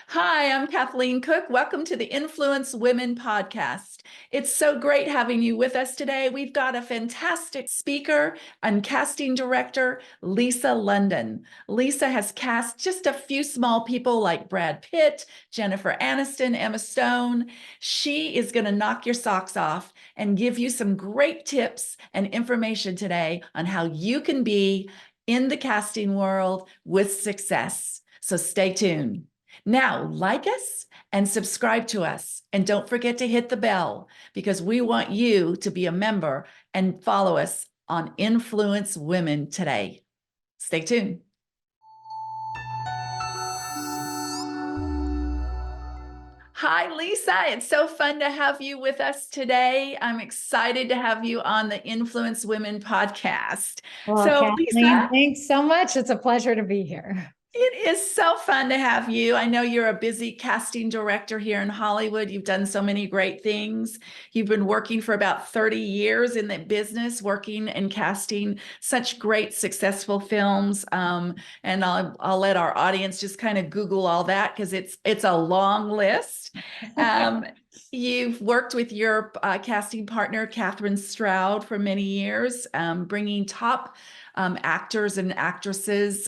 Hi, I'm Kathleen Cooke. Welcome to the Influence Women podcast. It's so great having you with us today. We've got a fantastic speaker and casting director, Lisa London. Lisa has cast just a few small people like Brad Pitt, Jennifer Aniston, Emma Stone. She is going to knock your socks off and give you some great tips and information today on how you can be in the casting world with success. So stay tuned. Now, like us and subscribe to us. And don't forget to hit the bell because we want you to be a member and follow us on Influence Women today. Stay tuned. Hi, Lisa. It's so fun to have you with us today. I'm excited to have you on the Influence Women podcast. Well, So, Kathleen, Lisa, thanks so much. It's a pleasure to be here. it is so fun to have you. I know you're a busy casting director here in Hollywood. You've done so many great things. You've been working for about 30 years in the business, working and casting such great, successful films. And I'll let our audience just kind of Google all that because it's a long list. Um, You've worked with your casting partner, Catherine Stroud, for many years, bringing top actors and actresses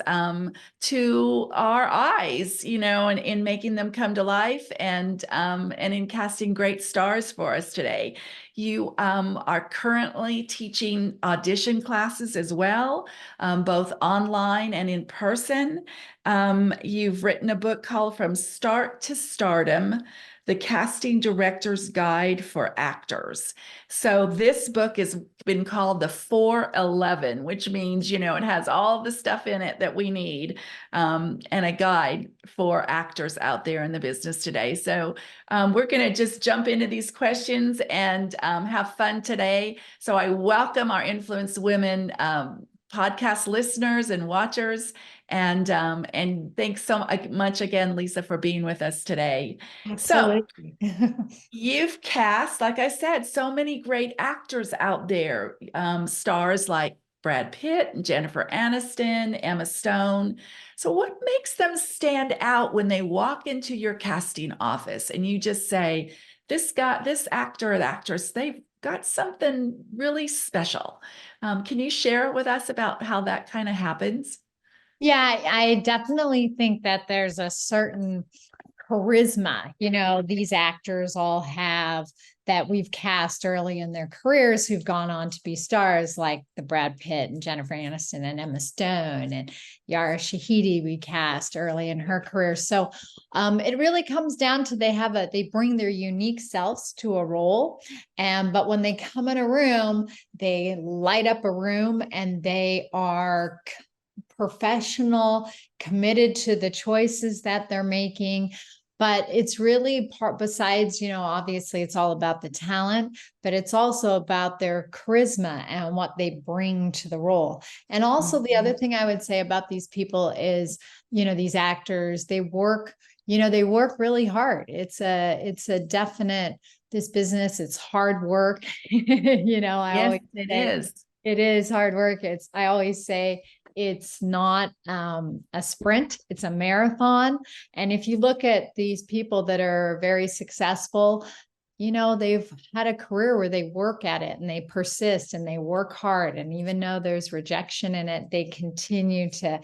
to our eyes, and in making them come to life and in casting great stars for us today. You are currently teaching audition classes as well, both online and in person. You've written a book called From Start to Stardom: The Casting Director's Guide for Actors. So this book has been called the 411, which means, it has all the stuff in it that we need, and a guide for actors out there in the business today. So we're going to just jump into these questions and have fun today. So I welcome our Influence Women podcast listeners and watchers. And thanks so much again, Lisa, for being with us today. So Absolutely. you've cast, like I said, so many great actors out there, stars like Brad Pitt, Jennifer Aniston, Emma Stone. So what makes them stand out when they walk into your casting office and you just say, this actor or actress, they've got something really special. Can you share with us about how that kind of happens? Yeah, I definitely think that there's a certain charisma, these actors all have that we've cast early in their careers who've gone on to be stars like the Brad Pitt and Jennifer Aniston and Emma Stone and Yara Shahidi we cast early in her career. So it really comes down to they bring their unique selves to a role. But when they come in a room, they light up a room and they are professional, committed to the choices that they're making. But it's really besides, obviously it's all about the talent, but it's also about their charisma and what they bring to the role. And also the other thing I would say about these people is, these actors, they work really hard. It's a definite, this business, it's hard work. I Yes, always it say is. it is hard work. I always say it's not a sprint, it's a marathon. And if you look at these people that are very successful, they've had a career where they work at it and they persist and they work hard. And even though there's rejection in it, they continue to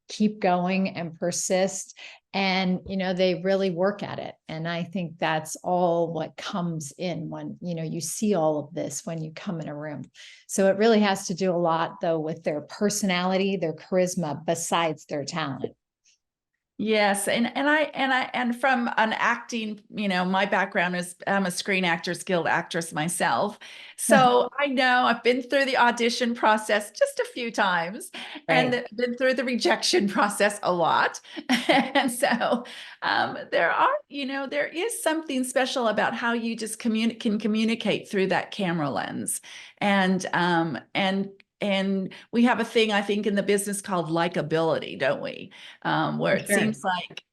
keep going and persist. And they really work at it. And I think that's all what comes in when you see all of this when you come in a room. So it really has to do a lot though with their personality, their charisma, besides their talent. Yes, and from an acting, my background is I'm a Screen Actors Guild actress myself. So I know I've been through the audition process just a few times Right. and been through the rejection process a lot. And so there is something special about how you just can communicate through that camera lens. And we have a thing, I think, in the business called likability, don't we? Where For it sure. seems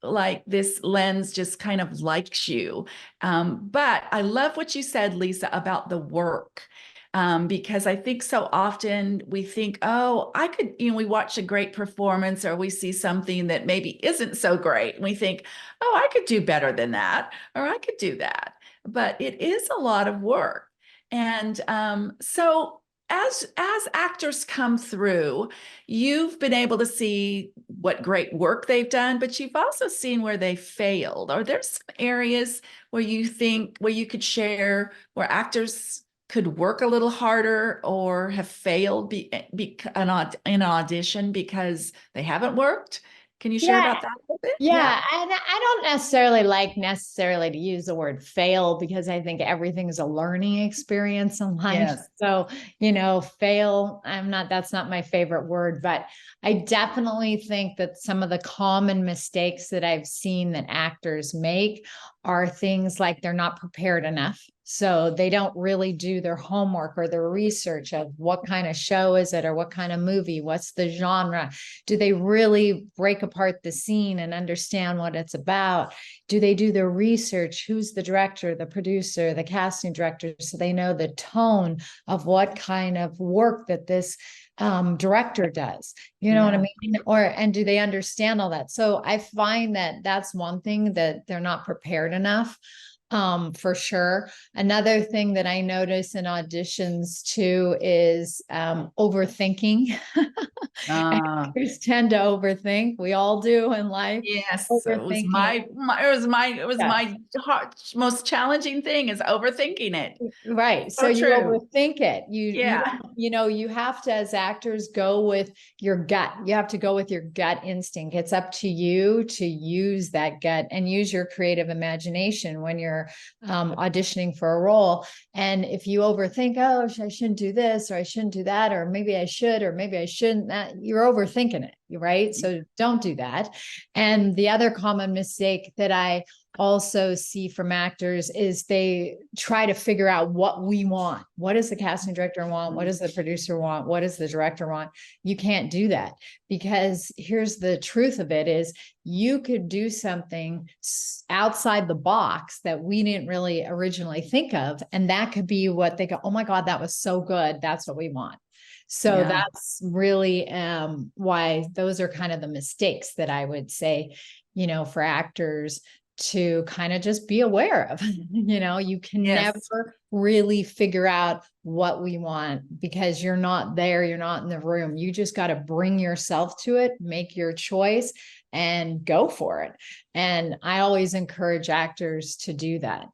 like this lens just kind of likes you. But I love what you said, Lisa, about the work. because I think so often we think, oh, I could, we watch a great performance or we see something that maybe isn't so great. And we think, oh, I could do better than that, or I could do that. But it is a lot of work. And so as actors come through, you've been able to see what great work they've done, but you've also seen where they failed. Are there some areas where you think where you could share where actors could work a little harder or have failed in audition because they haven't worked? Can you share Yeah, about that a little bit? yeah, and I don't necessarily like necessarily to use the word fail because I think everything is a learning experience in life. Yes. So, fail, that's not my favorite word, but I definitely think that some of the common mistakes that I've seen that actors make are things like they're not prepared enough. So they don't really do their homework or their research of what kind of show is it or what kind of movie, what's the genre? Do they really break apart the scene and understand what it's about? Do they do their research? Who's the director, the producer, the casting director, so they know the tone of what kind of work that this director does? You know what I mean? And do they understand all that? So I find that that's one thing that they're not prepared enough. For sure. Another thing that I notice in auditions too is overthinking. Uh, Actors tend to overthink. We all do in life. yes, it was Overthinking. Yeah. my most challenging thing is overthinking it. Right. So So you true. overthink it. You Yeah. don't, you have to, as actors, go with your gut. You have to go with your gut instinct. It's up to you to use that gut and use your creative imagination when you're auditioning for a role. And if you overthink, oh, I shouldn't do this, or I shouldn't do that, or maybe I should, or maybe I shouldn't, you're overthinking it. Right. So don't do that. And the other common mistake that I also see from actors is they try to figure out what we want. What does the casting director want? What does the producer want? What does the director want? You can't do that, because here's the truth of it is you could do something outside the box that we didn't really originally think of. And that could be what they go, oh my God, that was so good. That's what we want. So Yeah. that's really why those are kind of the mistakes that I would say, for actors to kind of just be aware of. You can Yes. never really figure out what we want because you're not there, you're not in the room. You just got to bring yourself to it, make your choice, and go for it. And I always encourage actors to do that.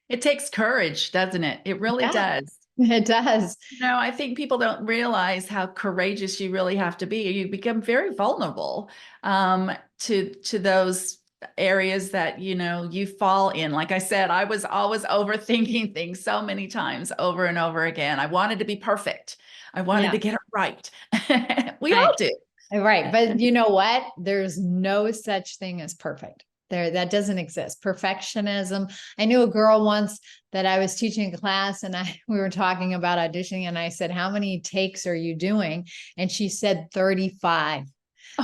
It takes courage, doesn't it? It really Yeah, does. it does. No, I think people don't realize how courageous you really have to be. You become very vulnerable to those areas that you fall in. Like I said, I was always overthinking things so many times over and over again. I wanted to be perfect. I wanted Yeah. to get it right. We I, all do. right. But you know what? There's no such thing as perfect. That doesn't exist. Perfectionism. I knew a girl once that I was teaching a class and we were talking about auditioning and I said, how many takes are you doing? And she said 35.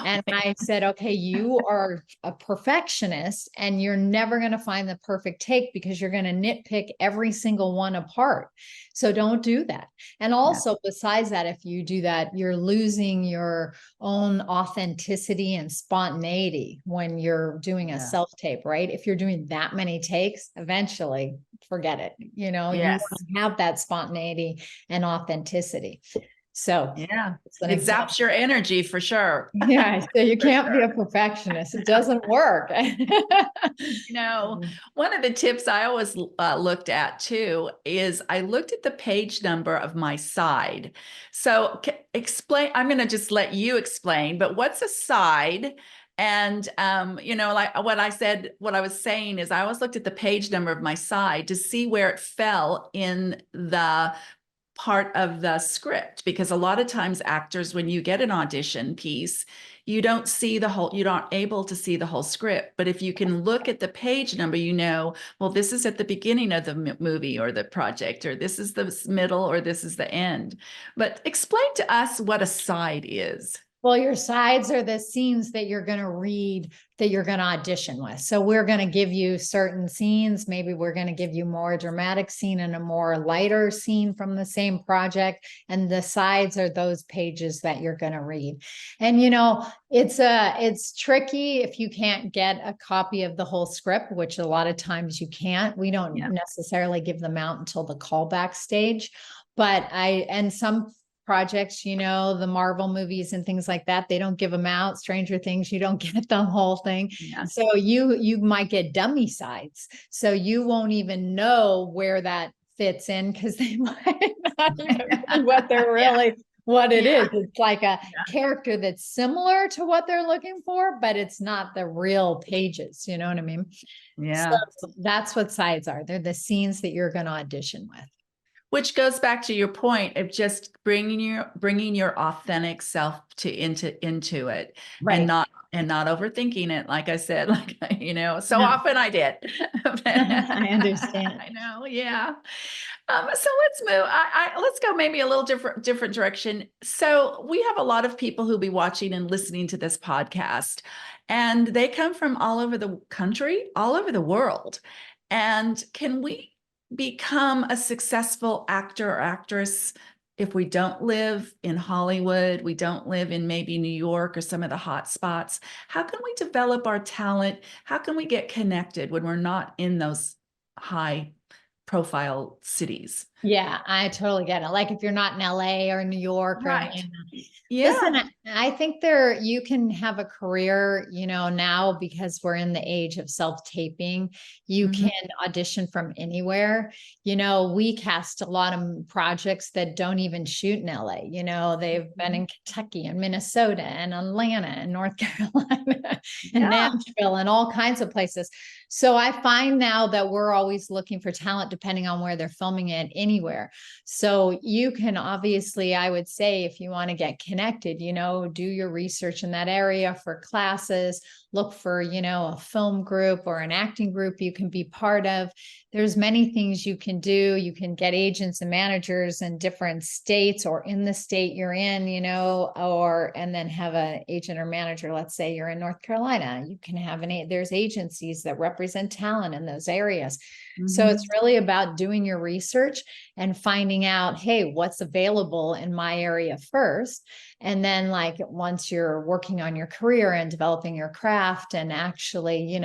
And I said, okay, you are a perfectionist and you're never going to find the perfect take because you're going to nitpick every single one apart. So don't do that. And also, besides that, if you do that, you're losing your own authenticity and spontaneity when you're doing a self tape, right? If you're doing that many takes, eventually forget it. You Yes. want to have that spontaneity and authenticity. So Yeah, an it example. zaps your energy for sure. Yeah, so you For can't be a sure. perfectionist. It doesn't work. One of the tips I always looked at too is I looked at the page number of my side. So explain, I'm going to just let you explain, but what's a side? And, like what I was saying is I always looked at the page number of my side to see where it fell in the part of the script, because a lot of times actors, when you get an audition piece, you're not able to see the whole script. But if you can look at the page number, well, this is at the beginning of the movie or the project, or this is the middle, or this is the end. But explain to us what a side is. Well, your sides are the scenes that you're going to read, that you're going to audition with. So we're going to give you certain scenes. Maybe we're going to give you more dramatic scene and a more lighter scene from the same project. And the sides are those pages that you're going to read. And, it's tricky if you can't get a copy of the whole script, which a lot of times you can't. We don't necessarily give them out until the callback stage. And some projects, the Marvel movies and things like that, they don't give them out. Stranger Things, you don't get the whole thing. Yes. So you might get dummy sides. So you won't even know where that fits in because they might not even be what they're really what it is. It's like a character that's similar to what they're looking for, but it's not the real pages. You know what I mean? Yeah. So that's what sides are. They're the scenes that you're going to audition with. Which goes back to your point of just bringing your authentic self into it, Right. and not overthinking it. Like I said, so often I did. I understand. I know. Yeah. So let's move. Let's go maybe a little different direction. So we have a lot of people who be watching and listening to this podcast, and they come from all over the country, all over the world. And can we become a successful actor or actress if we don't live in Hollywood, we don't live in maybe New York or some of the hot spots? How can we develop our talent? How can we get connected when we're not in those high profile cities? Yeah, I totally get it. Like if you're not in LA or New York or Right. Atlanta. Yeah. Listen, I think you can have a career, now because we're in the age of self-taping, you can audition from anywhere. We cast a lot of projects that don't even shoot in LA. They've been in Kentucky and Minnesota and Atlanta and North Carolina and Nashville and all kinds of places. So I find now that we're always looking for talent depending on where they're filming it anywhere. So you can obviously, I would say, if you want to get connected, do your research in that area for classes, look for, a film group or an acting group you can be part of. There's many things you can do. You can get agents and managers in different states or in the state you're in, and then have an agent or manager. Let's say you're in North Carolina. You can have there's agencies that represent talent in those areas. So it's really about doing your research and finding out, hey, what's available in my area first. And then once you're working on your career and developing your craft and actually,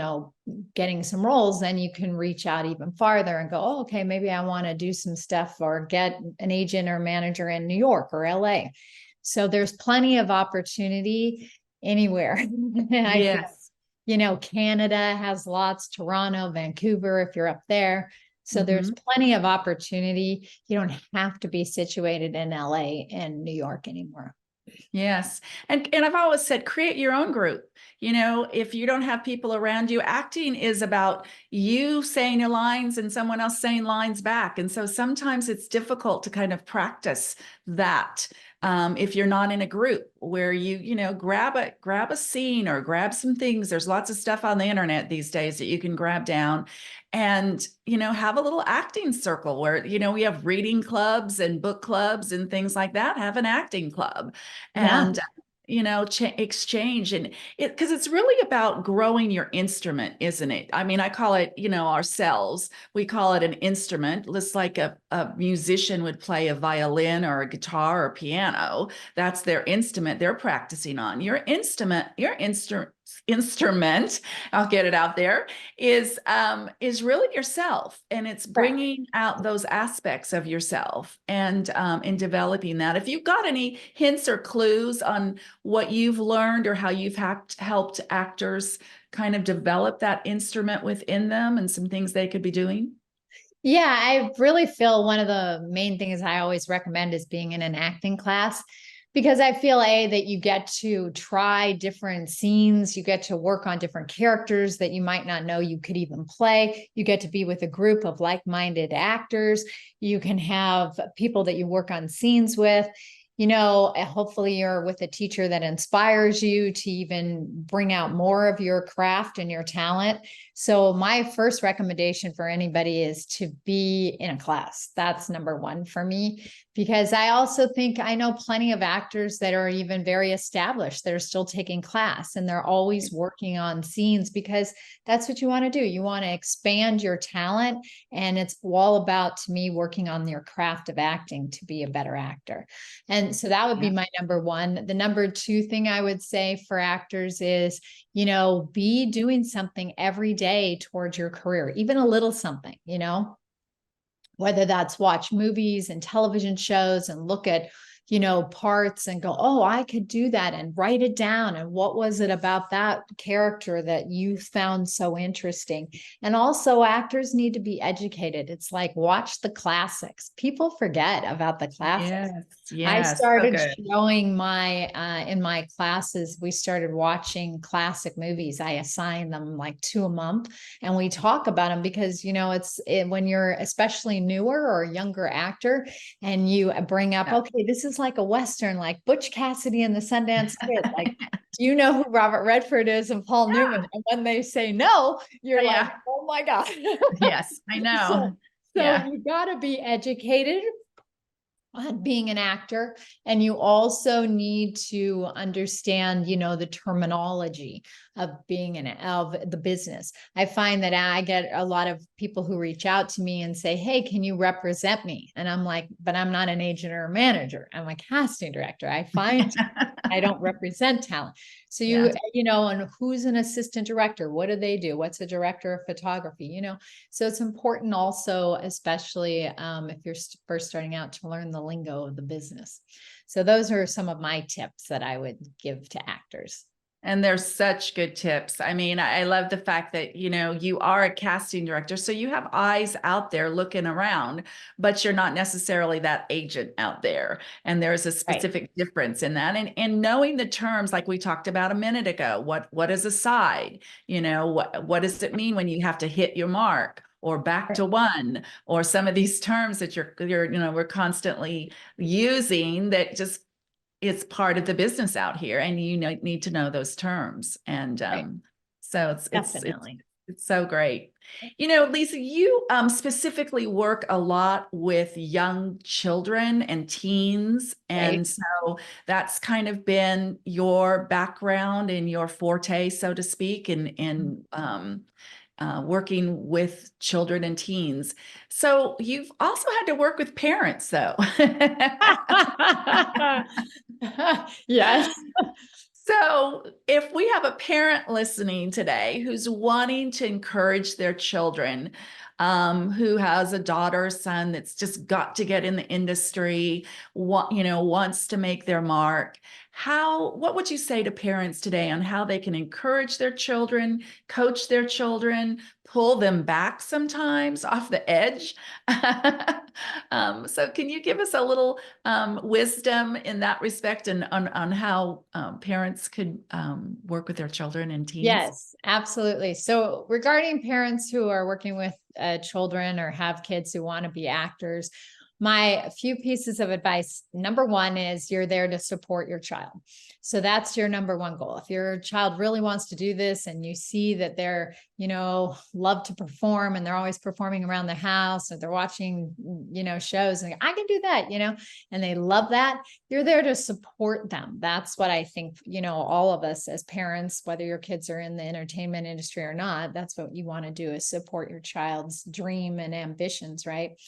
getting some roles, then you can reach out even farther and go, oh, okay, maybe I want to do some stuff or get an agent or manager in New York or LA. So there's plenty of opportunity anywhere. Yes. Canada has lots, Toronto, Vancouver, if you're up there. So there's plenty of opportunity. You don't have to be situated in LA and New York anymore. Yes. And I've always said, create your own group. If you don't have people around you, acting is about you saying your lines and someone else saying lines back. And so sometimes it's difficult to kind of practice that. If you're not in a group where you grab a scene or grab some things. There's lots of stuff on the internet these days that you can grab down and, have a little acting circle where, we have reading clubs and book clubs and things like that. Have an acting club and, exchange because it's really about growing your instrument, isn't it? I mean, I call it, ourselves, we call it an instrument, just like a musician would play a violin or a guitar or piano. That's their instrument they're practicing on. Your instrument, I'll get it out there, is really yourself, and it's bringing out those aspects of yourself and in developing that. If you've got any hints or clues on what you've learned or how you've helped actors kind of develop that instrument within them and some things they could be doing. Yeah, I really feel one of the main things I always recommend is being in an acting class, because I feel that you get to try different scenes, you get to work on different characters that you might not know you could even play. You get to be with a group of like-minded actors. You can have people that you work on scenes with. Hopefully you're with a teacher that inspires you to even bring out more of your craft and your talent. So my first recommendation for anybody is to be in a class. That's number one for me, Because I also think I know plenty of actors that are even very established that are still taking class and they're always working on scenes because that's what you want to do. You want to expand your talent. And it's all about, to me, working on your craft of acting to be a better actor. And so that would be my number one. The number two thing I would say for actors is, be doing something every day towards your career, even a little something, whether that's watch movies and television shows and look at, parts and go, oh, I could do that, and write it down. And what was it about that character that you found so interesting? And also, actors need to be educated. It's like, watch the classics. People forget about the classics. I started showing in my classes, we started watching classic movies. I assign them like 2 a month, and we talk about them because, when you're especially newer or a younger actor and you bring up, okay, this is like a Western, like Butch Cassidy and the Sundance Kid. Like, do you know who Robert Redford is and Paul Newman? And when they say no, you're like, oh my God. Yes, I know. So you got to be educated on being an actor, and you also need to understand, the terminology of being of the business. I find that I get a lot of people who reach out to me and say, hey, can you represent me? And I'm like, but I'm not an agent or a manager. I'm a casting director. I find I don't represent talent. So and who's an assistant director? What do they do? What's a director of photography? So it's important also, especially if you're first starting out, to learn the lingo of the business. So those are some of my tips that I would give to actors. And they're such good tips. I mean, I love the fact that, you are a casting director, so you have eyes out there looking around, but you're not necessarily that agent out there. And there's a specific difference in that. And knowing the terms, like we talked about a minute ago, what is a side? What does it mean when you have to hit your mark, or back to one, or some of these terms that we're constantly using that just, it's part of the business out here, and you need to know those terms. And so it's so great. Lisa, you specifically work a lot with young children and teens. And so that's kind of been your background and your forte, so to speak, in working with children and teens. So you've also had to work with parents, though. Yes. So if we have a parent listening today who's wanting to encourage their children, who has a daughter or son that's just got to get in the industry, wants to make their mark, what would you say to parents today on how they can encourage their children, coach their children, pull them back sometimes off the edge? So can you give us a little wisdom in that respect, and on how parents could work with their children and teens? Yes, absolutely. So regarding parents who are working with children or have kids who want to be actors, my few pieces of advice. Number one is you're there to support your child. So that's your number one goal. If your child really wants to do this and you see that they're, love to perform and they're always performing around the house, or they're watching, shows and I can do that, and they love that, you're there to support them. That's what I think, all of us as parents, whether your kids are in the entertainment industry or not, that's what you want to do, is support your child's dream and ambitions, right?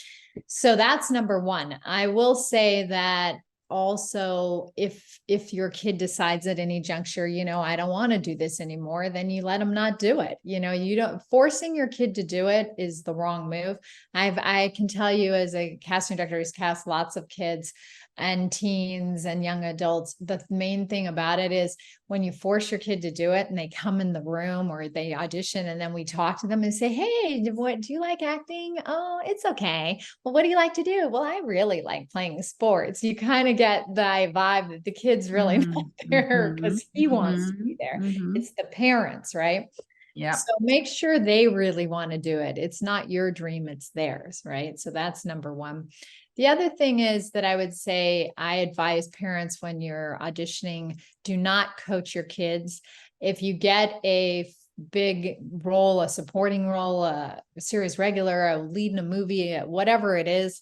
So that's number one. I will say that also, if your kid decides at any juncture, I don't want to do this anymore, then you let them not do it. You don't, forcing your kid to do it is the wrong move. I can tell you, as a casting director who's cast lots of kids and teens and young adults, the main thing about it is when you force your kid to do it and they come in the room or they audition, and then we talk to them and say, hey, what do you like acting? Oh, it's okay. Well, what do you like to do? Well, I really like playing sports. You kind of get the vibe that the kid's really not there because he wants to be there. It's the parents, right? Yeah. So make sure they really want to do it. It's not your dream, it's theirs, right? So that's number one. The other thing is that I would say, I advise parents when you're auditioning, do not coach your kids. If you get a big role, a supporting role, a series regular, a lead in a movie, whatever it is,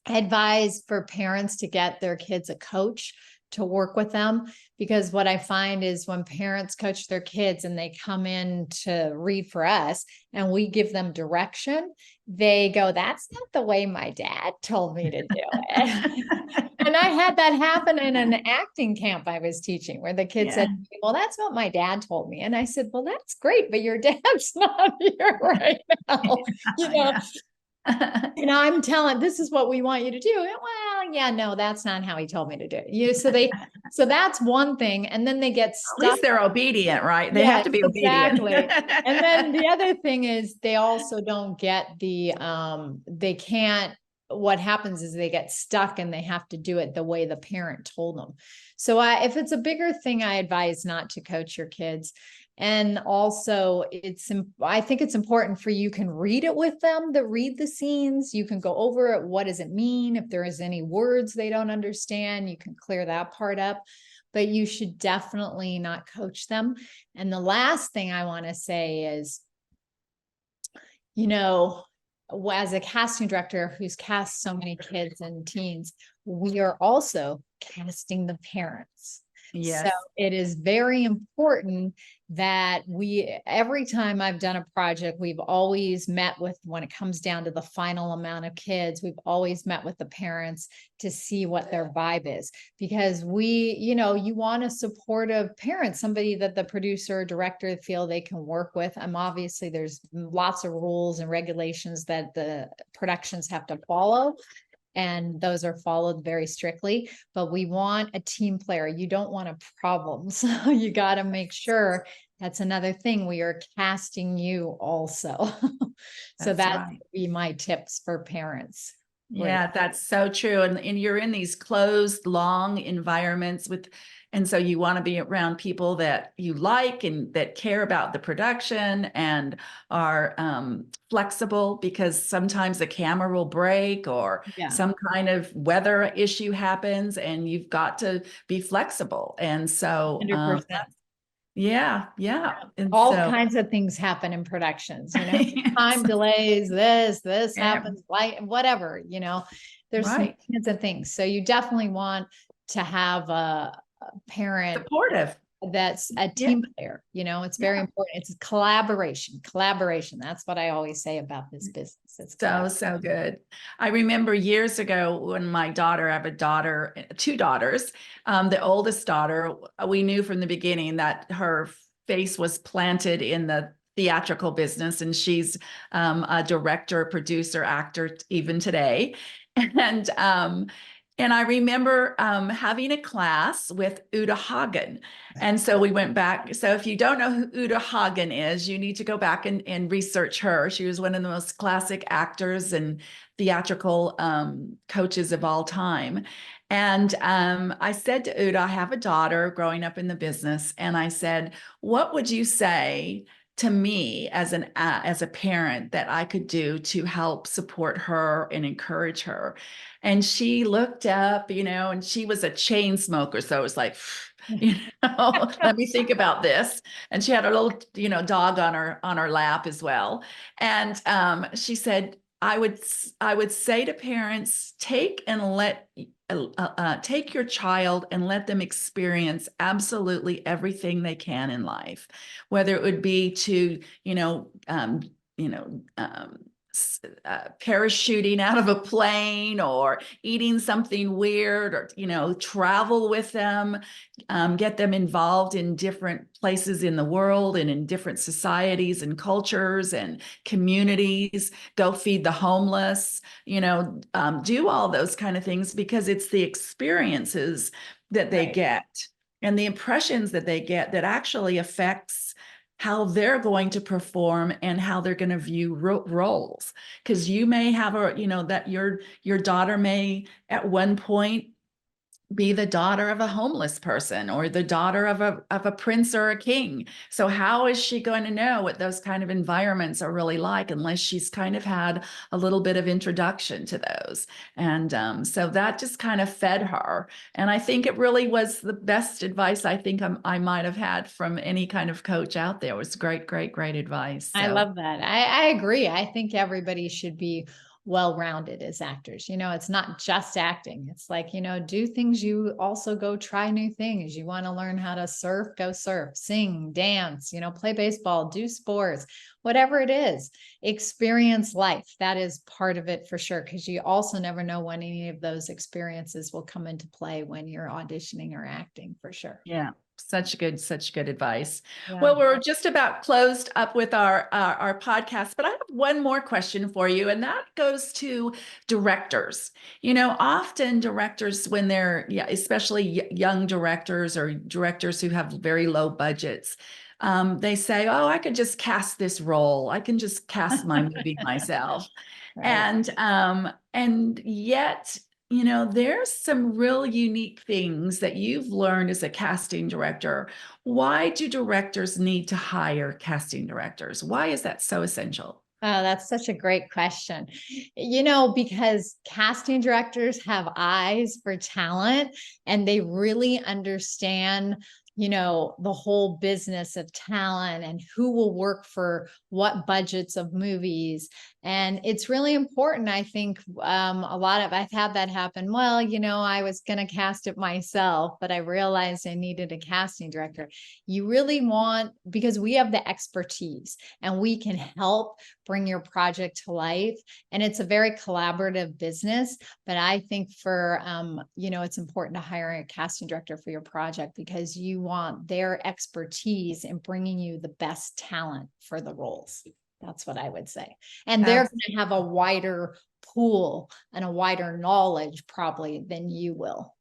I advise for parents to get their kids a coach to work with them, because what I find is when parents coach their kids and they come in to read for us and we give them direction, they go, "That's not the way my dad told me to do it." And I had that happen in an acting camp I was teaching, where the kid said, Yeah. "Well, that's what my dad told me." And I said, "Well, that's great, but your dad's not here right now." You know, Yeah. and I'm telling, this is what we want you to do. Well, yeah, no, that's not how he told me to do it. So that's one thing. And then they get At stuck. least they're obedient, right? They have Yes, to be obedient. exactly. And then the other thing is they also don't get they can't, what happens is they get stuck and they have to do it the way the parent told them. So if it's a bigger thing, I advise not to coach your kids. And also I think it's important for you can read it with them, to read the scenes. You can go over it. What does it mean? If there is any words they don't understand, you can clear that part up, but you should definitely not coach them. And the last thing I want to say is, as a casting director who's cast so many kids and teens, we are also casting the parents. Yes. So it is very important that every time I've done a project, we've always met with, when it comes down to the final amount of kids, we've always met with the parents to see what their vibe is, because you want a supportive parent, somebody that the producer or director feel they can work with. Obviously there's lots of rules and regulations that the productions have to follow, and those are followed very strictly, but we want a team player. You don't want a problem. So you got to make sure. That's another thing. We are casting you also. So that right. would be my tips for parents. Yeah, that's so true. And you're in these closed, long environments and so you want to be around people that you like and that care about the production and are flexible, because sometimes the camera will break or some kind of weather issue happens and you've got to be flexible. And so 100%. yeah. And all so kinds of things happen in productions, yes. time delays, this Yeah. happens, like whatever, there's some Right. kinds of things. So you definitely want to have a parent Supportive. that's a team player. It's very important. It's collaboration. That's what I always say about this business. It's so good. I remember years ago when I have a daughter, two daughters. The oldest daughter, we knew from the beginning that her face was planted in the theatrical business, and she's a director, producer, actor even today. And I remember having a class with Uta Hagen. And so we went back. So if you don't know who Uta Hagen is, you need to go back and research her. She was one of the most classic actors and theatrical coaches of all time. And I said to Uta, I have a daughter growing up in the business. And I said, what would you say to me as a parent that I could do to help support her and encourage her? And she looked up, and she was a chain smoker. So it was like, let me think about this. And she had a little, dog on her lap as well. And she said, I would say to parents, take your child and let them experience absolutely everything they can in life, whether it would be to, parachuting out of a plane or eating something weird, or travel with them, get them involved in different places in the world and in different societies and cultures and communities, go feed the homeless, do all those kind of things, because it's the experiences that they get and the impressions that they get that actually affects how they're going to perform and how they're going to view roles. Because you may have that your daughter may at one point be the daughter of a homeless person or the daughter of a prince or a king. So how is she going to know what those kind of environments are really like unless she's kind of had a little bit of introduction to those? And so that just kind of fed her. And I think it really was the best advice I think I might have had from any kind of coach out there. It was great advice. So. I love that. I agree. I think everybody should be well-rounded as actors. It's not just acting. It's like, do things. You also go try new things. You want to learn how to surf, go surf, sing, dance, play baseball, do sports, whatever it is, experience life. That is part of it for sure. Because you also never know when any of those experiences will come into play when you're auditioning or acting, for sure. Yeah. Such good advice. Yeah. Well, we're just about closed up with our podcast, but I have one more question for you, and that goes to directors. Often directors, when they're, especially young directors or directors who have very low budgets, they say, "Oh, I could just cast this role. I can just cast my movie myself." Right. And yet, there's some real unique things that you've learned as a casting director. Why do directors need to hire casting directors? Why is that so essential? Oh, that's such a great question. Because casting directors have eyes for talent and they really understand, the whole business of talent and who will work for what budgets of movies. And it's really important. I think I've had that happen. Well, I was going to cast it myself, but I realized I needed a casting director. You really want, because we have the expertise and we can help bring your project to life. And it's a very collaborative business. But I think it's important to hire a casting director for your project because you want their expertise in bringing you the best talent for the roles. That's what I would say. And they're going to have a wider pool and a wider knowledge probably than you will,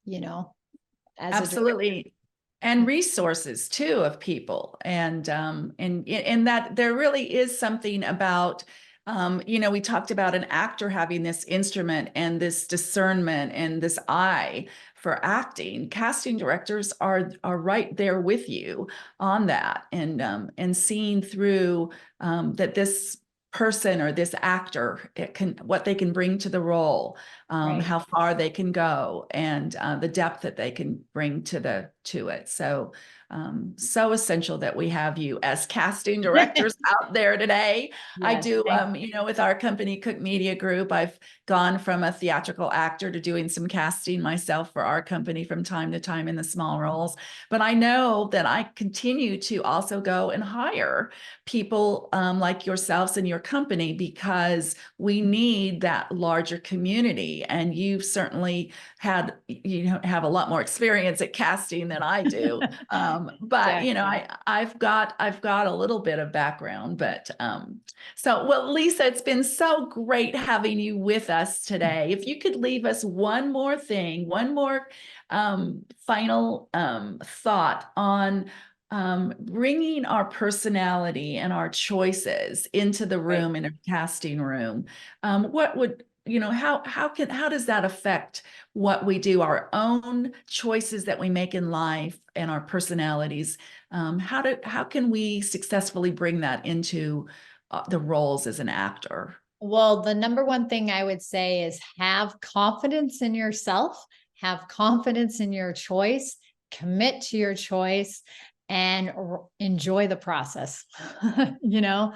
as Absolutely. And resources too of people. And that there really is something about, we talked about an actor having this instrument and this discernment and this eye for acting. Casting directors are right there with you on that, and seeing through that this person or this actor, what they can bring to the role, Right. how far they can go, and the depth that they can bring to it. So essential that we have you as casting directors out there today. I Yes, do, with our company, Cook Media Group, I've gone from a theatrical actor to doing some casting myself for our company from time to time in the small roles. But I know that I continue to also go and hire people like yourselves and your company, because we need that larger community. And you've certainly have a lot more experience at casting than I do. But exactly. I've got a little bit of background. But well, Lisa, it's been so great having you with us today. If you could leave us one more thing, one more final thought on bringing our personality and our choices into the Right. room, in a casting room, what would, how does that affect what we do, our own choices that we make in life and our personalities? How can we successfully bring that into the roles as an actor? Well, the number one thing I would say is have confidence in yourself, have confidence in your choice, commit to your choice, and enjoy the process. Yes.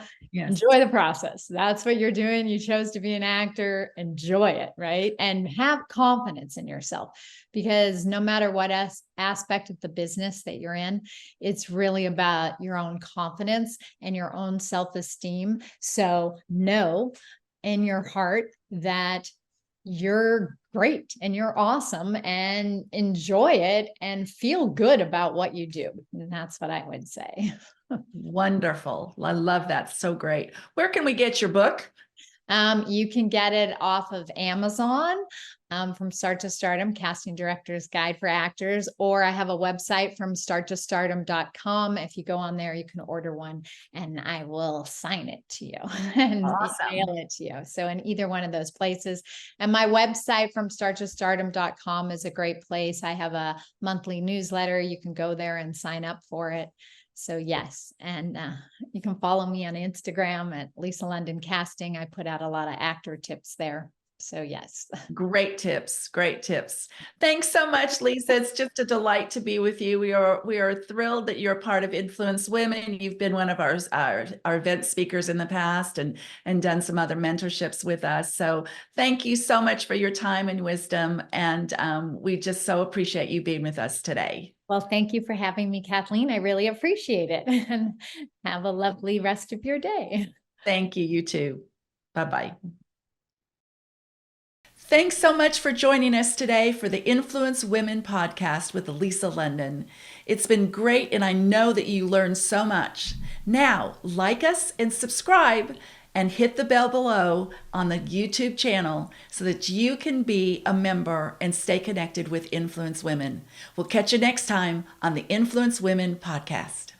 Enjoy the process. That's what you're doing. You chose to be an actor, enjoy it, right? And have confidence in yourself, because no matter what aspect of the business that you're in, it's really about your own confidence and your own self-esteem. So know in your heart that you're great and you're awesome, and enjoy it and feel good about what you do. And that's what I would say. Wonderful. I love that. So great. Where can we get your book? You can get it off of Amazon, from Start to Stardom, Casting Director's Guide for Actors, or I have a website from starttostardom.com. If you go on there, you can order one and I will sign it to you and Awesome. mail it to you. So in either one of those places. And my website from starttostardom.com is a great place. I have a monthly newsletter. You can go there and sign up for it. So yes, and you can follow me on Instagram at Lisa London Casting. I put out a lot of actor tips there. So yes. Great tips. Great tips. Thanks so much, Lisa. It's just a delight to be with you. We are thrilled that you're part of Influence Women. You've been one of our event speakers in the past and done some other mentorships with us. So thank you so much for your time and wisdom. And we just so appreciate you being with us today. Well, thank you for having me, Kathleen. I really appreciate it. And have a lovely rest of your day. Thank you. You too. Bye-bye. Thanks so much for joining us today for the Influence Women podcast with Lisa London. It's been great, and I know that you learned so much. Now, like us and subscribe and hit the bell below on the YouTube channel so that you can be a member and stay connected with Influence Women. We'll catch you next time on the Influence Women podcast.